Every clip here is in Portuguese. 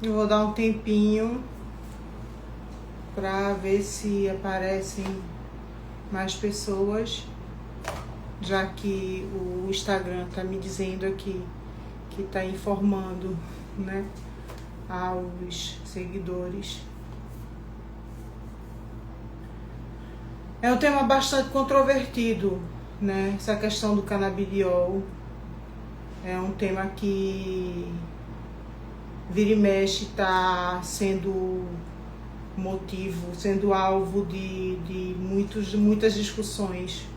Eu vou dar um tempinho para ver se aparecem mais pessoas, já que o Instagram tá me dizendo aqui que tá informando, né, aos seguidores. É um tema bastante controvertido, né? Essa questão do canabidiol é um tema que vira e mexe está sendo motivo, sendo alvo de muitas discussões.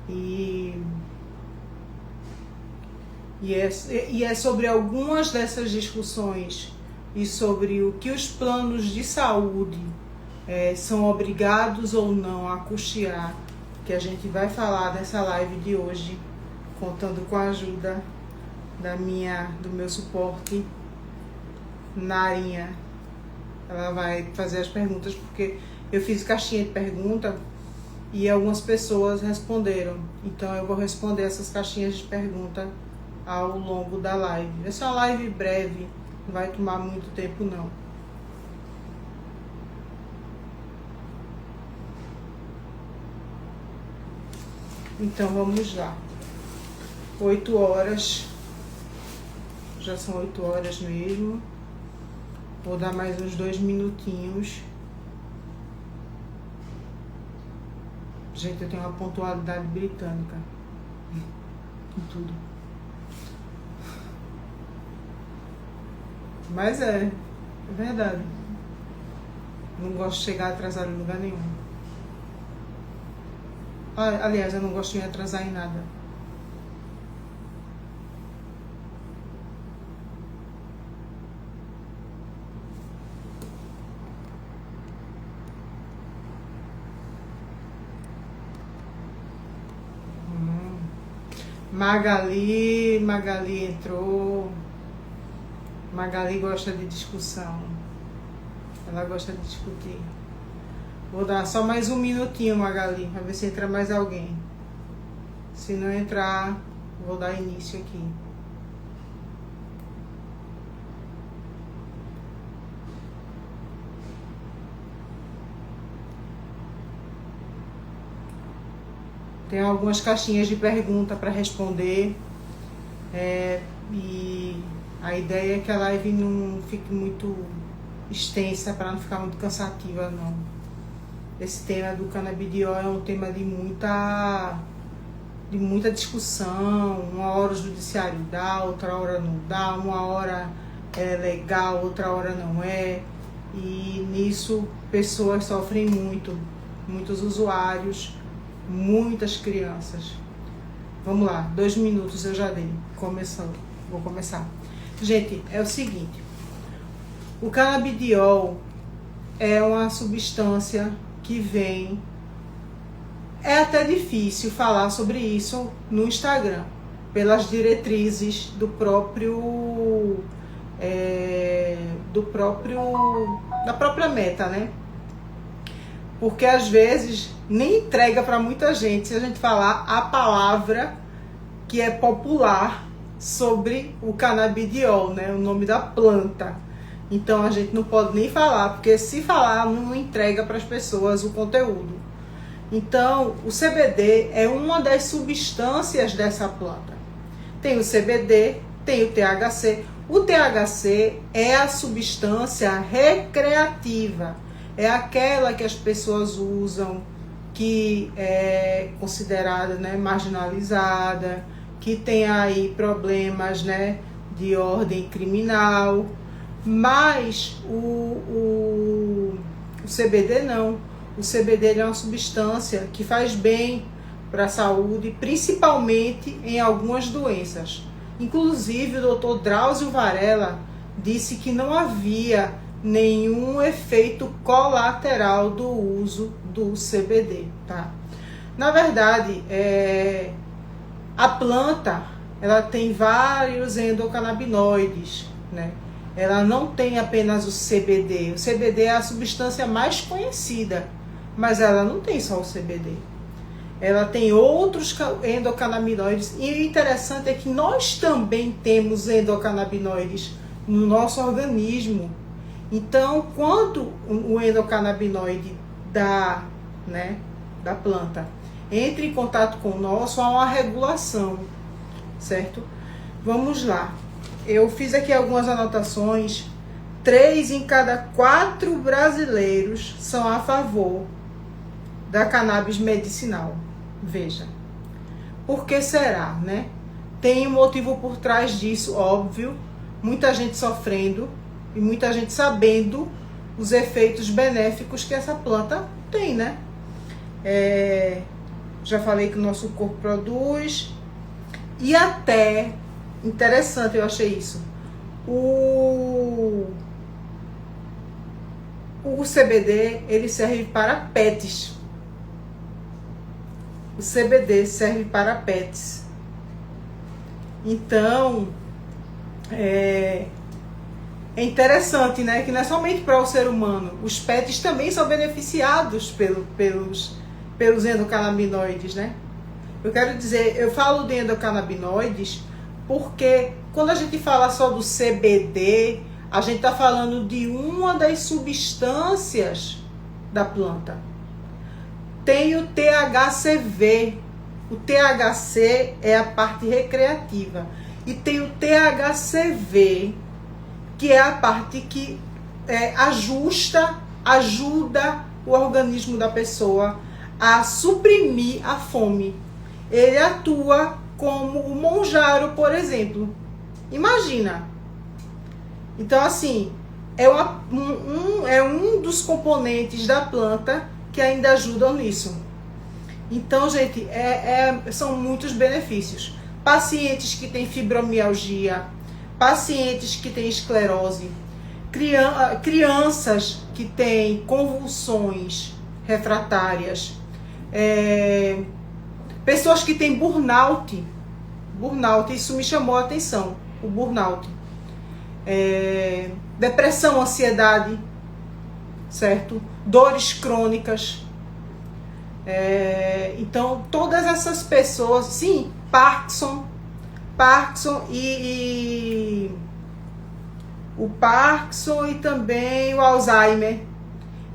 E é sobre algumas dessas discussões e sobre o que os planos de saúde são obrigados ou não a custear, que a gente vai falar nessa live de hoje, contando com a ajuda do meu suporte, Narinha. Ela vai fazer as perguntas, porque eu fiz caixinha de pergunta e algumas pessoas responderam. Então eu vou responder essas caixinhas de pergunta ao longo da live. Essa é uma live breve, não vai tomar muito tempo não. Então vamos lá. 8 horas. Já são 8 horas mesmo. Vou dar mais uns 2 minutinhos. Gente, eu tenho uma pontualidade britânica em tudo. Mas é verdade. Não gosto de chegar atrasado em lugar nenhum. Aliás, eu não gosto de me atrasar em nada. Magali entrou. Magali gosta de discussão. Ela gosta de discutir. Vou dar só mais um minutinho, Magali, para ver se entra mais alguém. Se não entrar, vou dar início aqui. Tem algumas caixinhas de pergunta para responder. E a ideia é que a live não fique muito extensa, para não ficar muito cansativa, não. Esse tema do canabidiol é um tema de muita discussão. Uma hora o judiciário dá, outra hora não dá, uma hora é legal, outra hora não é. E nisso pessoas sofrem muito, muitos usuários, muitas crianças. Vamos lá, 2 minutos eu já dei. Vou começar. Gente, é o seguinte. O canabidiol é uma substância que vem... É até difícil falar sobre isso no Instagram, pelas diretrizes da própria Meta, né? Porque às vezes nem entrega para muita gente se a gente falar a palavra que é popular sobre o canabidiol, né? O nome da planta. Então a gente não pode nem falar, porque se falar não entrega para as pessoas o conteúdo. Então o CBD é uma das substâncias dessa planta. Tem o CBD, tem o THC. O THC é a substância recreativa. É aquela que as pessoas usam, que é considerada, né, marginalizada, que tem aí problemas, né, de ordem criminal. Mas o CBD não. O CBD é uma substância que faz bem para a saúde, principalmente em algumas doenças. Inclusive, o Dr. Drauzio Varella disse que não havia nenhum efeito colateral do uso do CBD, tá? Na verdade, a planta, ela tem vários endocannabinoides, né? Ela não tem apenas o CBD. O CBD é a substância mais conhecida, mas ela não tem só o CBD. Ela tem outros endocannabinoides, e o interessante é que nós também temos endocannabinoides no nosso organismo. Então, quando o endocannabinoide da planta entra em contato com o nosso, há uma regulação, certo? Vamos lá. Eu fiz aqui algumas anotações. 3 em cada 4 brasileiros são a favor da cannabis medicinal. Veja. Por que será, né? Tem um motivo por trás disso, óbvio. Muita gente sofrendo e muita gente sabendo os efeitos benéficos que essa planta tem, né? Já falei que o nosso corpo produz. E até, interessante, eu achei isso, o CBD, ele serve para PETs. O CBD serve para PETs. Então, é interessante, né? Que não é somente para o ser humano. Os PETs também são beneficiados pelos endocannabinoides, né? Eu quero dizer, eu falo de endocannabinoides porque quando a gente fala só do CBD, a gente está falando de uma das substâncias da planta. Tem o THCV. O THC é a parte recreativa. E tem o THCV, que é a parte que ajuda o organismo da pessoa a suprimir a fome. Ele atua como o monjaro, por exemplo. Imagina. Então, assim, é um dos componentes da planta que ainda ajudam nisso. Então, gente, são muitos benefícios. Pacientes que têm fibromialgia, pacientes que têm esclerose, crianças que têm convulsões refratárias, pessoas que têm burnout, isso me chamou a atenção, o burnout. Depressão, ansiedade, certo? Dores crônicas. Então, todas essas pessoas, sim, Parkinson e o Parkinson e também o Alzheimer.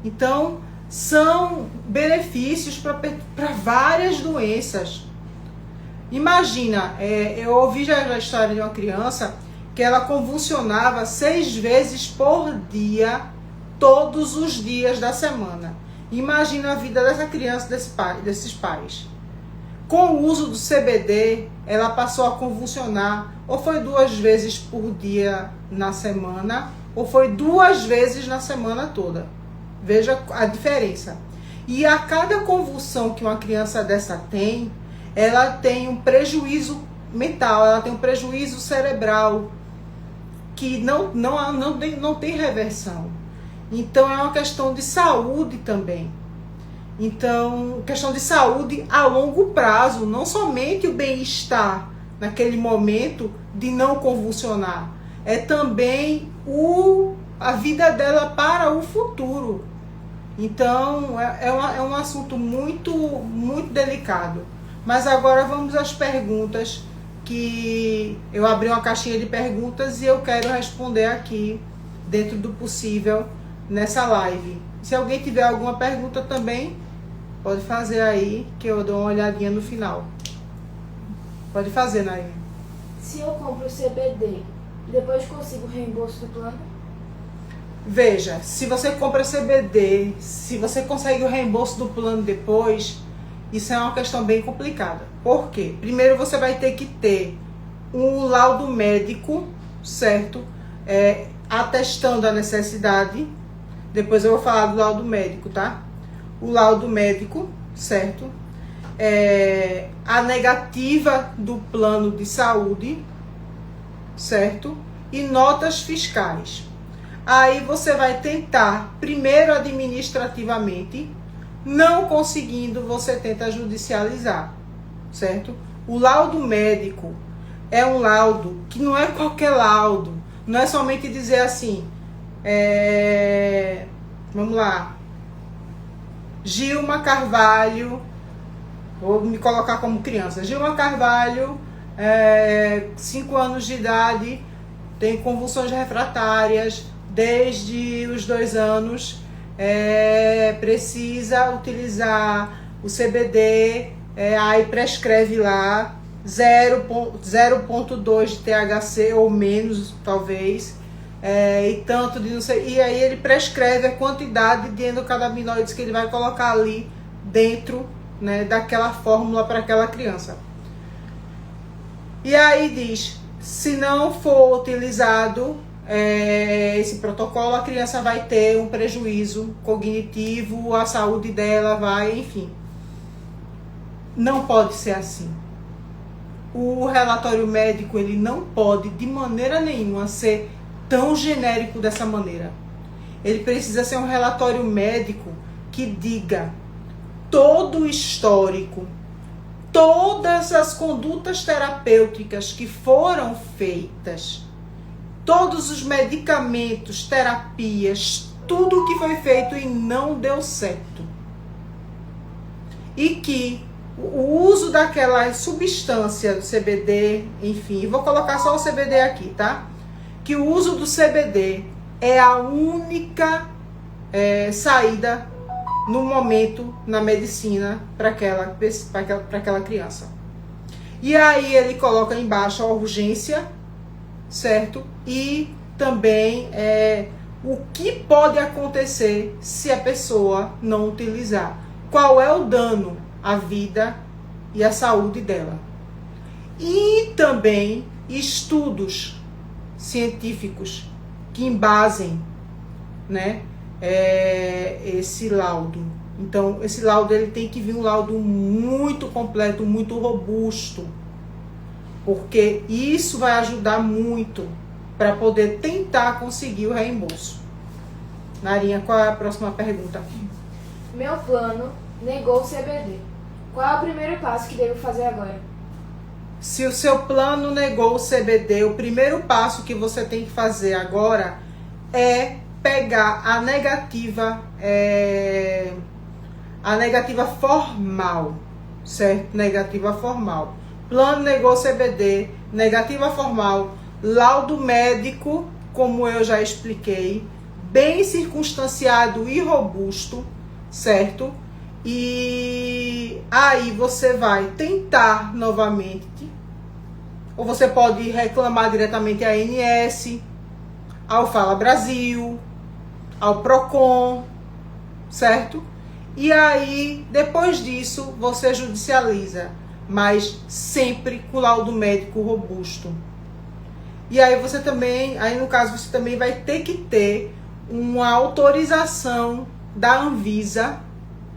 Então, são benefícios para várias doenças. Imagina, eu ouvi já a história de uma criança que ela convulsionava 6 vezes por dia, todos os dias da semana. Imagina a vida dessa criança, desses pais. Com o uso do CBD, ela passou a convulsionar, ou foi 2 vezes por dia na semana, ou foi 2 vezes na semana toda. Veja a diferença. E a cada convulsão que uma criança dessa tem, ela tem um prejuízo mental, ela tem um prejuízo cerebral, que não tem reversão. Então, é uma questão de saúde também. Então, questão de saúde a longo prazo, não somente o bem-estar naquele momento de não convulsionar, é também a vida dela para o futuro. Então, é um assunto muito, muito delicado. Mas agora vamos às perguntas, que eu abri uma caixinha de perguntas e eu quero responder aqui, dentro do possível, nessa live. Se alguém tiver alguma pergunta também, pode fazer aí, que eu dou uma olhadinha no final. Pode fazer, Nair. Se eu compro CBD, depois consigo o reembolso do plano? Veja, se você compra CBD, se você consegue o reembolso do plano depois, isso é uma questão bem complicada. Por quê? Primeiro você vai ter que ter um laudo médico, certo? Atestando a necessidade. Depois eu vou falar do laudo médico, tá? O laudo médico, certo? A negativa do plano de saúde, certo? E notas fiscais. Aí você vai tentar, primeiro administrativamente, não conseguindo, você tenta judicializar, certo? O laudo médico é um laudo que não é qualquer laudo, não é somente dizer assim, vamos lá, Gilma Carvalho, vou me colocar como criança, Gilma Carvalho, 5 anos de idade, tem convulsões refratárias desde os 2 anos, precisa utilizar o CBD, aí prescreve lá 0,2 de THC ou menos, talvez, e tanto de não sei. E aí ele prescreve a quantidade de endocannabinoides que ele vai colocar ali dentro, né, daquela fórmula para aquela criança. E aí diz, se não for utilizado esse protocolo, a criança vai ter um prejuízo cognitivo, a saúde dela vai, enfim. Não pode ser assim. O relatório médico, ele não pode, de maneira nenhuma, ser tão genérico dessa maneira. Ele precisa ser um relatório médico que diga todo o histórico, todas as condutas terapêuticas que foram feitas, todos os medicamentos, terapias, tudo que foi feito e não deu certo. E que o uso daquela substância do CBD, enfim, vou colocar só o CBD aqui, tá? Que o uso do CBD é a única saída no momento na medicina para aquela criança. E aí ele coloca embaixo a urgência, certo? E também o que pode acontecer se a pessoa não utilizar. Qual é o dano à vida e à saúde dela. E também estudos científicos que embasem, né, esse laudo. Então, esse laudo ele tem que vir um laudo muito completo, muito robusto, porque isso vai ajudar muito para poder tentar conseguir o reembolso. Narinha, qual é a próxima pergunta? Meu plano negou o CBD. Qual é o primeiro passo que devo fazer agora? Se o seu plano negou o CBD, o primeiro passo que você tem que fazer agora é pegar a negativa formal, certo? Negativa formal. Plano negou CBD, negativa formal, laudo médico, como eu já expliquei, bem circunstanciado e robusto, certo? E aí você vai tentar novamente, ou você pode reclamar diretamente à ANS, ao Fala Brasil, ao Procon, certo? E aí, depois disso, você judicializa, mas sempre com laudo médico robusto. E aí você também, aí no caso você também vai ter que ter uma autorização da Anvisa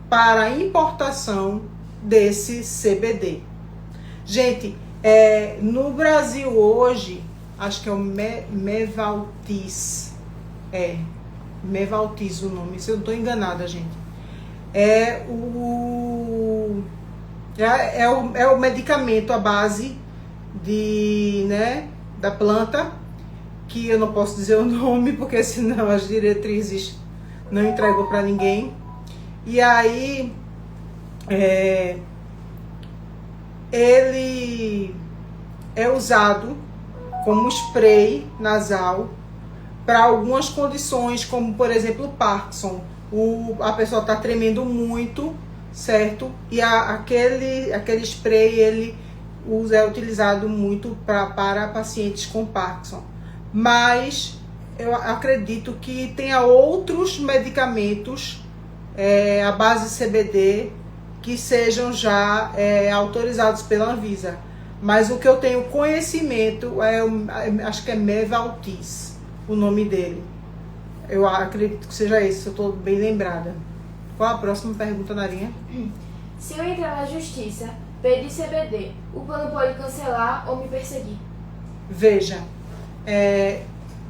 para a importação desse CBD. Gente, no Brasil hoje, acho que é o Mevaltis. Mevaltis o nome, se eu não estou enganada, gente. É o medicamento à base da planta, que eu não posso dizer o nome, porque senão as diretrizes não entregam para ninguém. E aí, ele é usado como spray nasal para algumas condições, como por exemplo o Parkinson. A pessoa está tremendo muito, certo? E aquele spray ele é utilizado muito para pacientes com Parkinson. Mas eu acredito que tenha outros medicamentos à base de CBD que sejam já autorizados pela Anvisa. Mas o que eu tenho conhecimento acho que é Mevaltis, o nome dele. Eu acredito que seja esse, se eu estou bem lembrada. Qual a próxima pergunta, Narinha? Se eu entrar na justiça, pedir CBD, o plano pode cancelar ou me perseguir? Veja,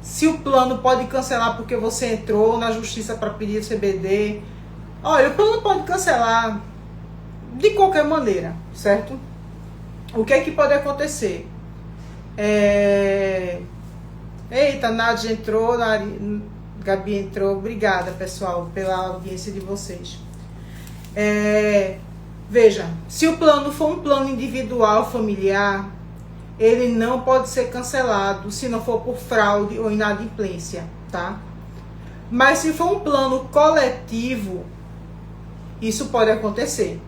se o plano pode cancelar porque você entrou na justiça para pedir CBD, olha, o plano pode cancelar de qualquer maneira, certo? O que é que pode acontecer? Eita, Nádia entrou, Gabi entrou. Obrigada, pessoal, pela audiência de vocês. Veja, se o plano for um plano individual, familiar, ele não pode ser cancelado se não for por fraude ou inadimplência, tá? Mas se for um plano coletivo, isso pode acontecer.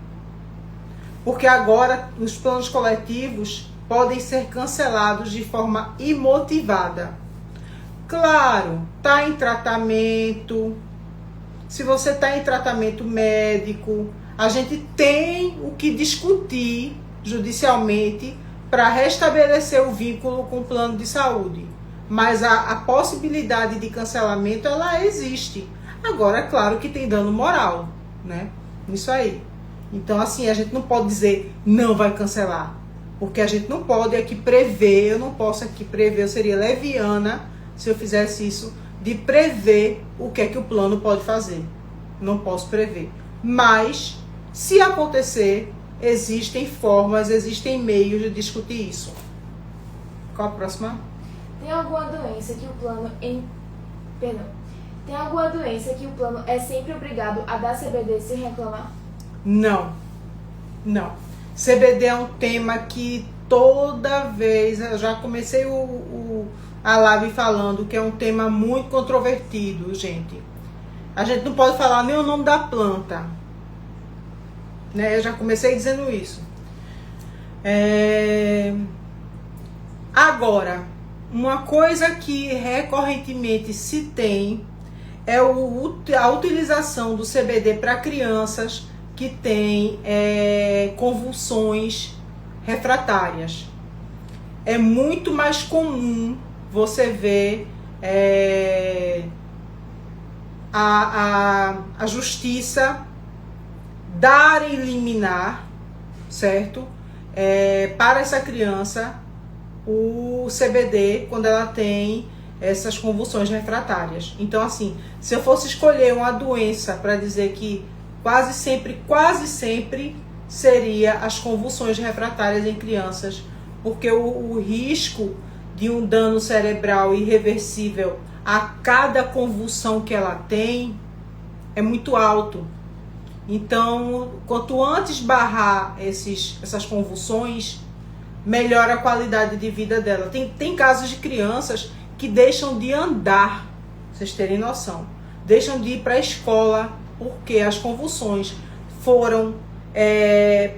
Porque agora os planos coletivos podem ser cancelados de forma imotivada. Claro, está em tratamento. Se você está em tratamento médico, a gente tem o que discutir judicialmente para restabelecer o vínculo com o plano de saúde. Mas a possibilidade de cancelamento, ela existe. Agora, é claro que tem dano moral, né? Isso aí. Então, assim, a gente não pode dizer não vai cancelar. Porque a gente não pode aqui prever, eu não posso aqui prever, eu seria leviana se eu fizesse isso, de prever o que é que o plano pode fazer. Não posso prever. Mas, se acontecer, existem formas, existem meios de discutir isso. Qual a próxima? Tem alguma doença que o plano Tem alguma doença que o plano é sempre obrigado a dar CBD sem reclamar? Não. Não. CBD é um tema que toda vez, eu já comecei a live falando que é um tema muito controvertido, gente. A gente não pode falar nem o nome da planta, né? Eu já comecei dizendo isso. Agora, uma coisa que recorrentemente se tem é a utilização do CBD para crianças que têm convulsões refratárias. É muito mais comum você ver a justiça dar em liminar, certo? Para essa criança o CBD quando ela tem essas convulsões refratárias. Então, assim, se eu fosse escolher uma doença para dizer que quase sempre seria as convulsões refratárias em crianças, porque o risco de um dano cerebral irreversível a cada convulsão que ela tem é muito alto. Então, quanto antes barrar essas convulsões, melhora a qualidade de vida dela. Tem casos de crianças que deixam de andar, vocês terem noção. Deixam de ir para a escola porque as convulsões foram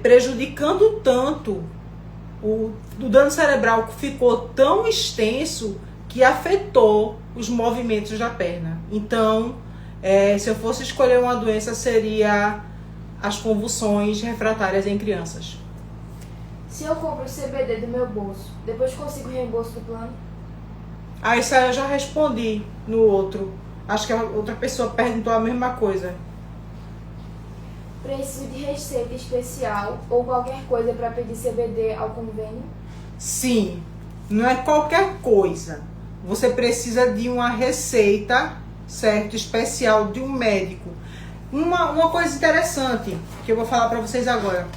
prejudicando tanto. O dano cerebral ficou tão extenso que afetou os movimentos da perna. Então, se eu fosse escolher uma doença, seria as convulsões refratárias em crianças. Se eu compro o CBD do meu bolso, depois consigo reembolso do plano? Isso aí eu já respondi no outro. Acho que a outra pessoa perguntou a mesma coisa. Preciso de receita especial ou qualquer coisa para pedir CBD ao convênio? Sim, não é qualquer coisa. Você precisa de uma receita, certo, especial de um médico. Uma coisa interessante que eu vou falar para vocês agora.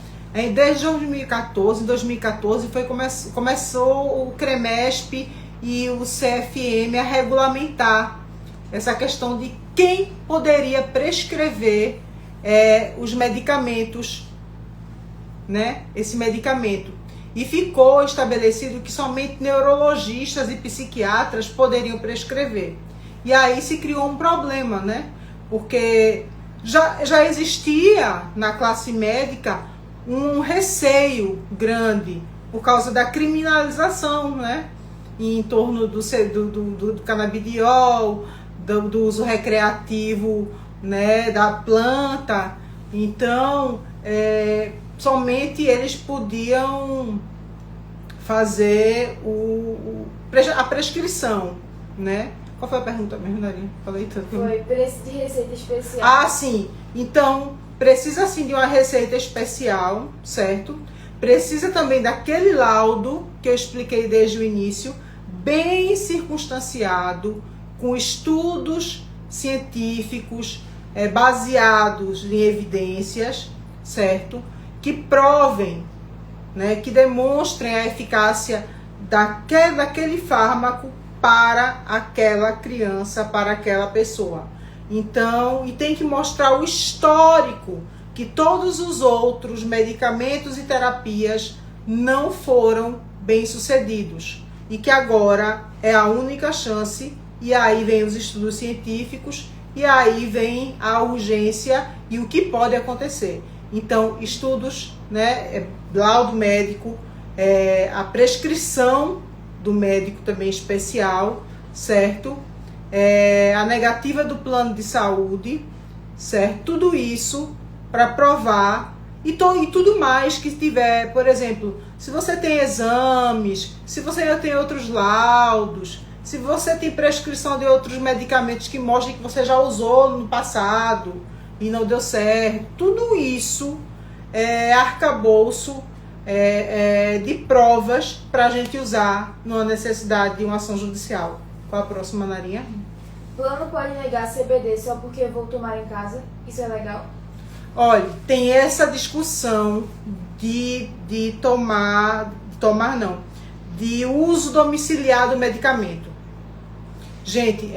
Desde 2014 começou o CREMESP e o CFM a regulamentar essa questão de quem poderia prescrever os medicamentos, né? Esse medicamento. E ficou estabelecido que somente neurologistas e psiquiatras poderiam prescrever. E aí se criou um problema, né? Porque já existia na classe médica um receio grande por causa da criminalização, né? Em torno do canabidiol, do uso recreativo, né? Da planta. Então, somente eles podiam fazer a prescrição, né? Qual foi a pergunta mesmo, Darinha? Falei tanto. Foi preço de receita especial. Sim. Então, precisa sim de uma receita especial, certo? Precisa também daquele laudo que eu expliquei desde o início, bem circunstanciado, com estudos científicos baseados em evidências, certo? Que provem, né, que demonstrem a eficácia daquele fármaco para aquela criança, para aquela pessoa. Então, e tem que mostrar o histórico, que todos os outros medicamentos e terapias não foram bem-sucedidos e que agora é a única chance, e aí vem os estudos científicos, e aí vem a urgência e o que pode acontecer. Então, estudos, né, laudo médico, a prescrição do médico também especial, certo? A negativa do plano de saúde, certo? Tudo isso para provar e tudo mais que tiver, por exemplo, se você tem exames, se você já tem outros laudos, se você tem prescrição de outros medicamentos que mostrem que você já usou no passado e não deu certo, tudo isso é arcabouço de provas para a gente usar numa necessidade de uma ação judicial. Qual a próxima, Narinha? Plano pode negar CBD só porque vou tomar em casa? Isso é legal? Olha, tem essa discussão de uso domiciliar do medicamento. Gente,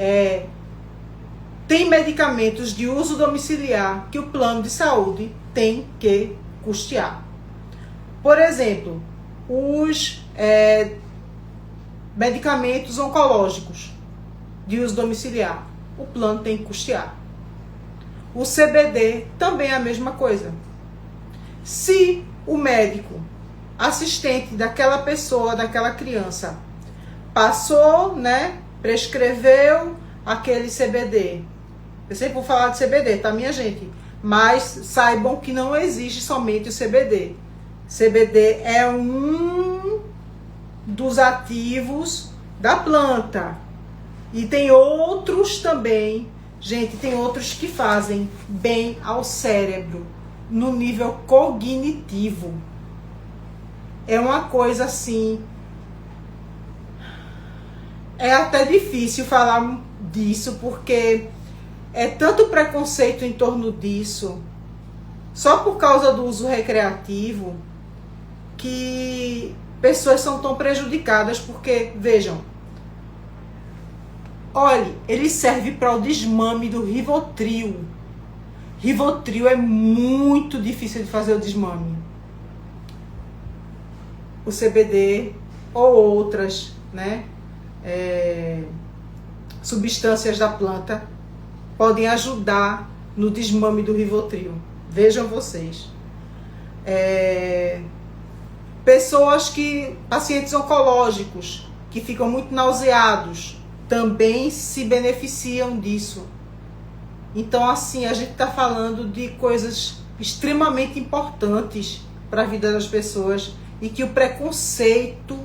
tem medicamentos de uso domiciliar que o plano de saúde tem que custear. Por exemplo, os medicamentos oncológicos de uso domiciliar, o plano tem que custear. O CBD também é a mesma coisa. Se o médico assistente daquela pessoa, daquela criança, passou, né, prescreveu aquele CBD. Eu sempre vou falar de CBD, tá, minha gente? Mas saibam que não existe somente o CBD. CBD é um dos ativos da planta. E tem outros também, gente, tem outros que fazem bem ao cérebro, no nível cognitivo. É uma coisa assim, é até difícil falar disso, porque é tanto preconceito em torno disso, só por causa do uso recreativo, que pessoas são tão prejudicadas, porque, vejam, olhe, ele serve para o desmame do Rivotril. Rivotril é muito difícil de fazer o desmame. O CBD ou outras, né, substâncias da planta podem ajudar no desmame do Rivotril. Vejam vocês. Pacientes oncológicos que ficam muito nauseados também se beneficiam disso. Então, assim, a gente está falando de coisas extremamente importantes para a vida das pessoas e que o preconceito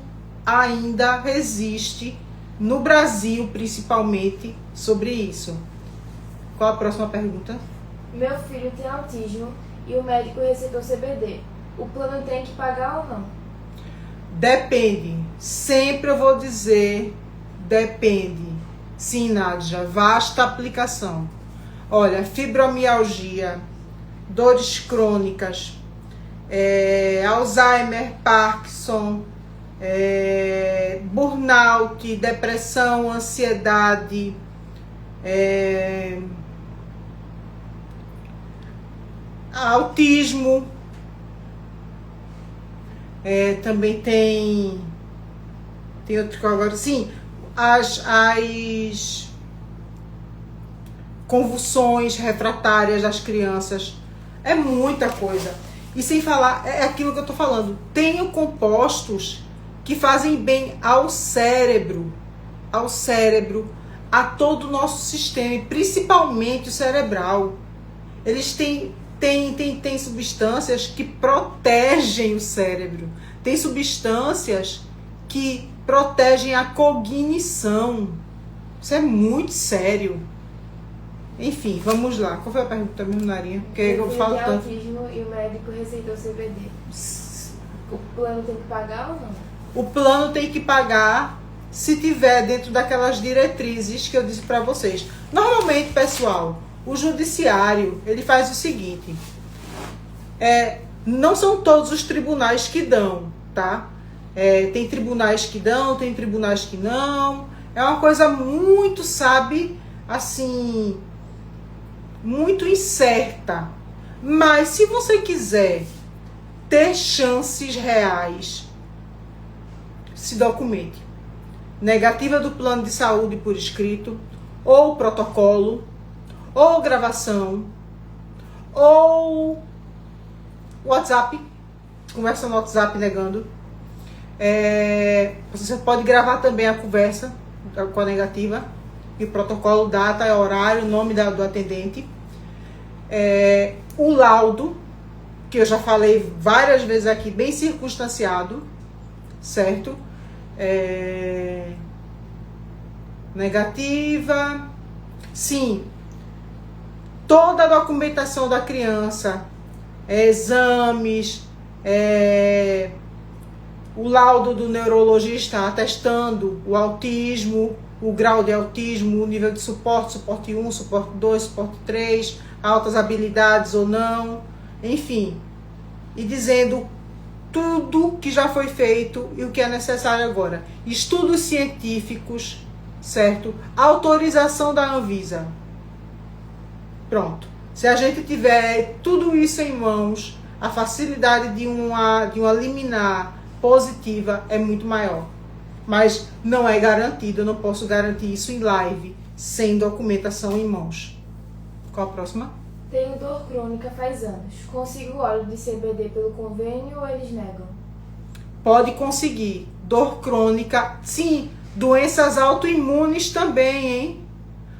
ainda resiste no Brasil, principalmente, sobre isso. Qual a próxima pergunta? Meu filho tem autismo e o médico receitou CBD. O plano tem que pagar ou não? Depende. Sempre eu vou dizer depende. Sim, Nádia, vasta aplicação. Olha, fibromialgia, dores crônicas, Alzheimer, Parkinson, burnout, depressão, ansiedade, autismo, também tem outro que agora, sim, as convulsões refratárias das crianças, é muita coisa. E sem falar, é aquilo que eu tô falando, tem compostos que fazem bem ao cérebro, a todo o nosso sistema, e principalmente o cerebral. Eles têm substâncias que protegem o cérebro, tem substâncias que protegem a cognição. Isso é muito sério. Enfim, vamos lá. Qual foi a pergunta mesmo, Narinha? Porque eu falo tanto. Autismo e o médico receitou CBD. O plano tem que pagar ou não? O plano tem que pagar se tiver dentro daquelas diretrizes que eu disse para vocês. Normalmente, pessoal, o judiciário, ele faz o seguinte. Não são todos os tribunais que dão, tá? Tem tribunais que dão, tem tribunais que não. É uma coisa muito, sabe, assim, muito incerta. Mas se você quiser ter chances reais se documente. Negativa do plano de saúde por escrito, ou protocolo, ou gravação, ou WhatsApp, conversa no WhatsApp negando. Você pode gravar também a conversa com a negativa, e o protocolo, data, horário, nome do atendente. O laudo, que eu já falei várias vezes aqui, bem circunstanciado, certo? Negativa. Sim, toda a documentação da criança, exames, o laudo do neurologista atestando o autismo, o grau de autismo, o nível de suporte 1, suporte 2, suporte 3, altas habilidades ou não, enfim, e dizendo tudo que já foi feito e o que é necessário agora. Estudos científicos, certo? Autorização da Anvisa. Pronto. Se a gente tiver tudo isso em mãos, a facilidade de uma liminar positiva é muito maior. Mas não é garantido, eu não posso garantir isso em live, sem documentação em mãos. Qual a próxima? Tenho dor crônica faz anos. Consigo óleo de CBD pelo convênio ou eles negam? Pode conseguir. Dor crônica, sim. Doenças autoimunes também, hein?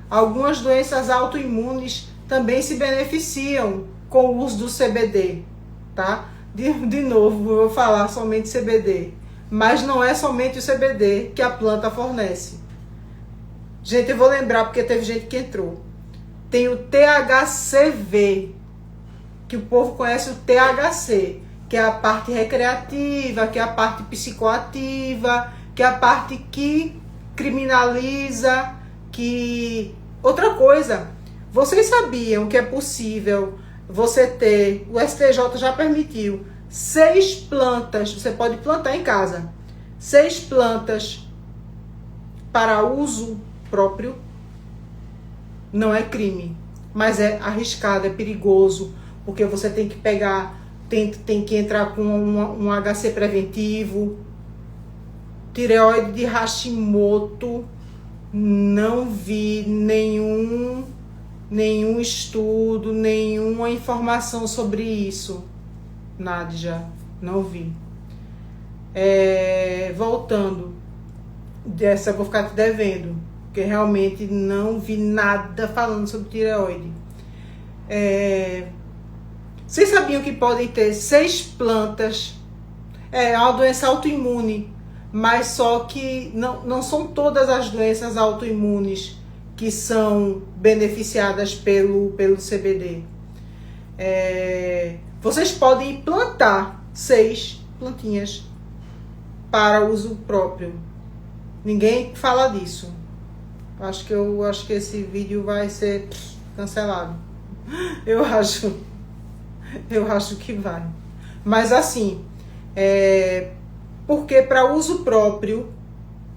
Algumas doenças autoimunes também se beneficiam com o uso do CBD, tá? De novo, eu vou falar somente CBD. Mas não é somente o CBD que a planta fornece. Gente, eu vou lembrar porque teve gente que entrou. Tem o THCV, que o povo conhece o THC, que é a parte recreativa, que é a parte psicoativa, que é a parte que criminaliza, que... Outra coisa, vocês sabiam que é possível você ter, o STJ já permitiu, 6 plantas, você pode plantar em casa, 6 plantas para uso próprio? Não é crime, mas é arriscado, é perigoso, porque você tem que pegar, tem que entrar com um HC preventivo. Tireoide de Hashimoto, não vi nenhum estudo, nenhuma informação sobre isso. Nádia, não vi. Voltando, dessa eu vou ficar te devendo, porque realmente não vi nada falando sobre tireoide. Vocês sabiam que podem ter 6 plantas? É uma doença autoimune, mas só que não são todas as doenças autoimunes que são beneficiadas pelo CBD. Vocês podem plantar 6 plantinhas para uso próprio. Ninguém fala disso. Acho que esse vídeo vai ser cancelado. Eu acho que vai. Mas assim, porque para uso próprio,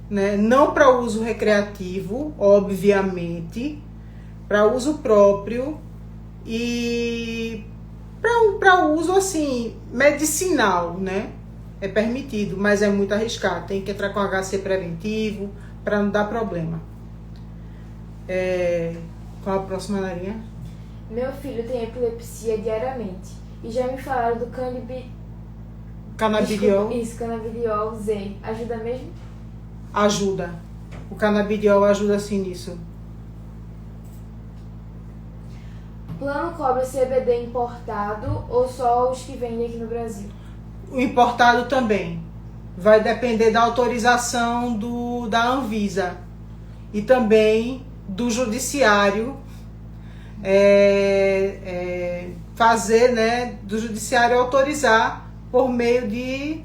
né, não para uso recreativo, obviamente, para uso próprio e para uso assim medicinal, né? É permitido, mas é muito arriscado. Tem que entrar com HC preventivo para não dar problema. Qual a próxima linha? Meu filho tem epilepsia diariamente e já me falaram do Canabidiol. Isso, canabidiol Z. Ajuda mesmo? Ajuda. O canabidiol ajuda sim nisso. Plano cobre CBD importado ou só os que vendem aqui no Brasil? O importado também. Vai depender da autorização da Anvisa e também do judiciário fazer, né, do judiciário autorizar por meio de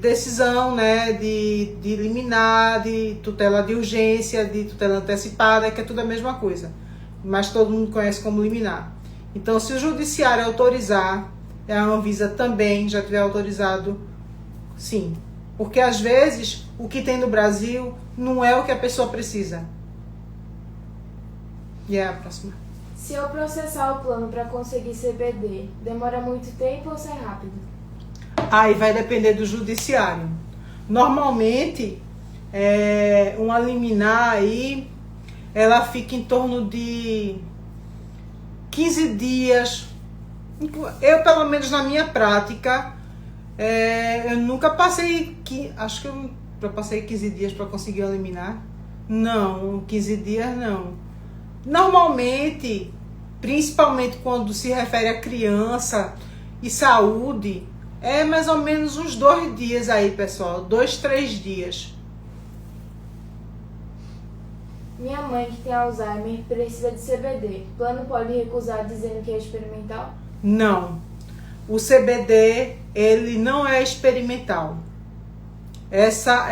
decisão, né, de liminar, de tutela de urgência, de tutela antecipada, que é tudo a mesma coisa, mas todo mundo conhece como liminar. Então, se o judiciário autorizar, a Anvisa também já tiver autorizado, sim. Porque às vezes o que tem no Brasil não é o que a pessoa precisa. E é a próxima. Se eu processar o plano para conseguir CBD, demora muito tempo ou sai rápido? Aí vai depender do judiciário. Normalmente, uma liminar aí, ela fica em torno de 15 dias. Eu, pelo menos na minha prática, eu nunca passei, acho que eu já passei 15 dias para conseguir eliminar. Não, 15 dias não. Normalmente, principalmente quando se refere a criança e saúde, é mais ou menos uns 2 dias aí, pessoal. 2, 3 dias. Minha mãe, que tem Alzheimer, precisa de CBD. O plano pode recusar dizendo que é experimental? Não. O CBD, ele não é experimental. Essa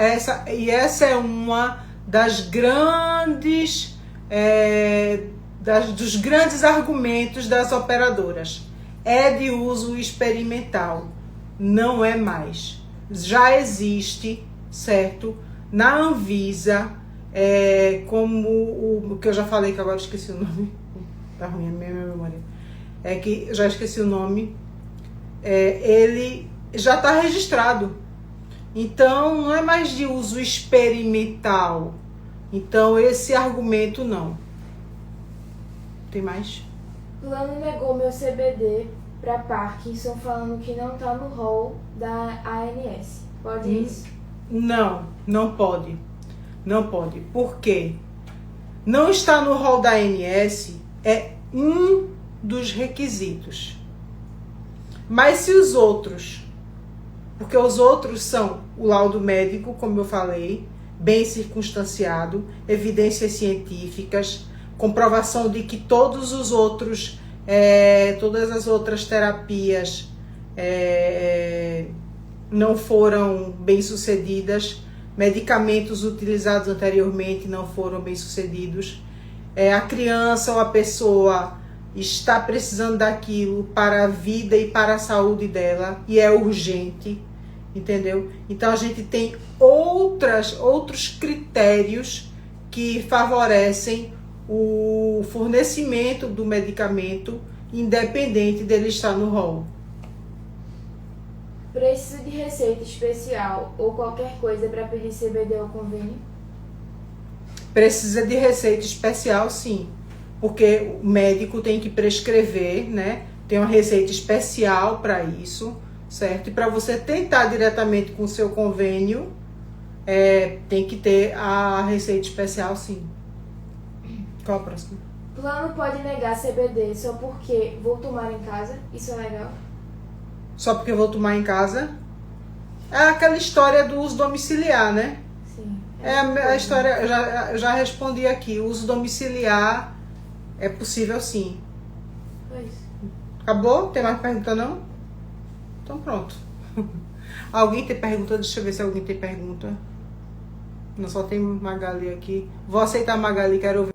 é uma das grandes dos grandes argumentos das operadoras. É de uso experimental, não é mais. Já existe, certo? Na Anvisa, como o que eu já falei, que agora esqueci o nome. Tá ruim a minha memória. É que eu já esqueci o nome. Ele já está registrado. Então, não é mais de uso experimental. Então, esse argumento não. Tem mais? O plano negou meu CBD para Parkinson, falando que não está no rol da ANS. Pode isso? Não, não pode. Não pode. Por quê? Não está no rol da ANS é um dos requisitos. Mas se os outros, porque os outros são o laudo médico, como eu falei, bem circunstanciado, evidências científicas, comprovação de que todos os outros, todas as outras terapias não foram bem sucedidas, medicamentos utilizados anteriormente não foram bem sucedidos, a criança ou a pessoa está precisando daquilo para a vida e para a saúde dela e é urgente, entendeu? Então a gente tem outros critérios que favorecem o fornecimento do medicamento, independente dele estar no rol. Preciso de receita especial ou qualquer coisa para pedir CBD ao convênio? Precisa de receita especial, sim, porque o médico tem que prescrever, né? Tem uma receita especial para isso, certo? E para você tentar diretamente com o seu convênio, tem que ter a receita especial, sim. Qual a próxima? Plano pode negar CBD só porque vou tomar em casa? Isso é legal? Só porque eu vou tomar em casa? É aquela história do uso domiciliar, né? Sim. A história, eu já respondi aqui. O uso domiciliar é possível, sim. Foi isso. Acabou? Tem mais pergunta, não? Então pronto. Alguém tem pergunta? Deixa eu ver se alguém tem pergunta. Não, só tem Magali aqui. Vou aceitar a Magali, quero ouvir.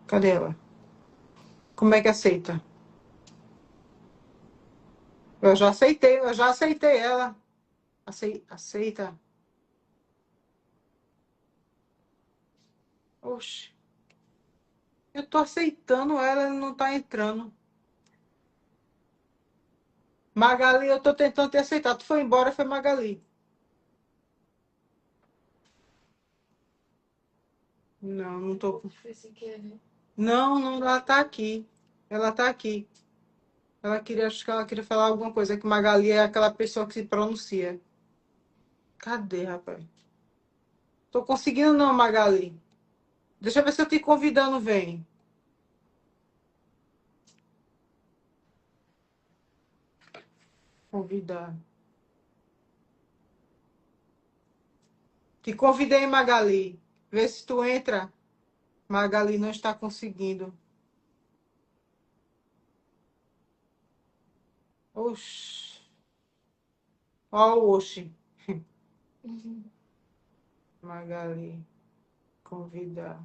Cadê ela? Como é que aceita? Eu já aceitei ela. Aceita. Oxe. Eu tô aceitando ela, ela não tá entrando. Magali, eu tô tentando te aceitar. Tu foi embora, foi Magali. Não, não tô. Foi sem querer. Não, não, ela tá aqui. Ela tá aqui. Acho que ela queria falar alguma coisa, que Magali é aquela pessoa que se pronuncia. Cadê, rapaz? Tô conseguindo não, Magali. Deixa eu ver se eu te convidando, vem. Convidar. Te convidei, Magali. Vê se tu entra. Magali não está conseguindo. Oxi. Ó o oxi. Magali. Convidar.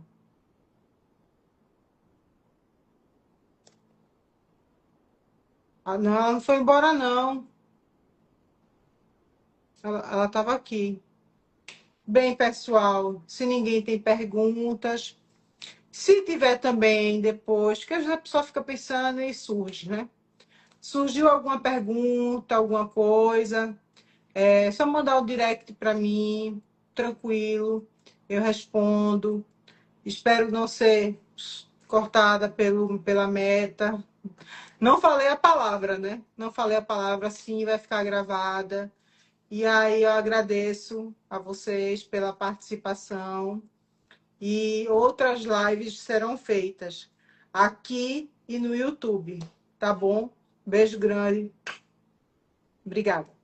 Ah, não, ela não foi embora, não. Ela estava aqui. Bem, pessoal, se ninguém tem perguntas, se tiver também depois, que a pessoa fica pensando e surge, né? Surgiu alguma pergunta, alguma coisa, é só mandar o direct para mim, tranquilo, eu respondo. Espero não ser cortada pela meta. Não falei a palavra, né? Não falei a palavra, sim, vai ficar gravada. E aí eu agradeço a vocês pela participação. E outras lives serão feitas aqui e no YouTube, tá bom? Beijo grande. Obrigada.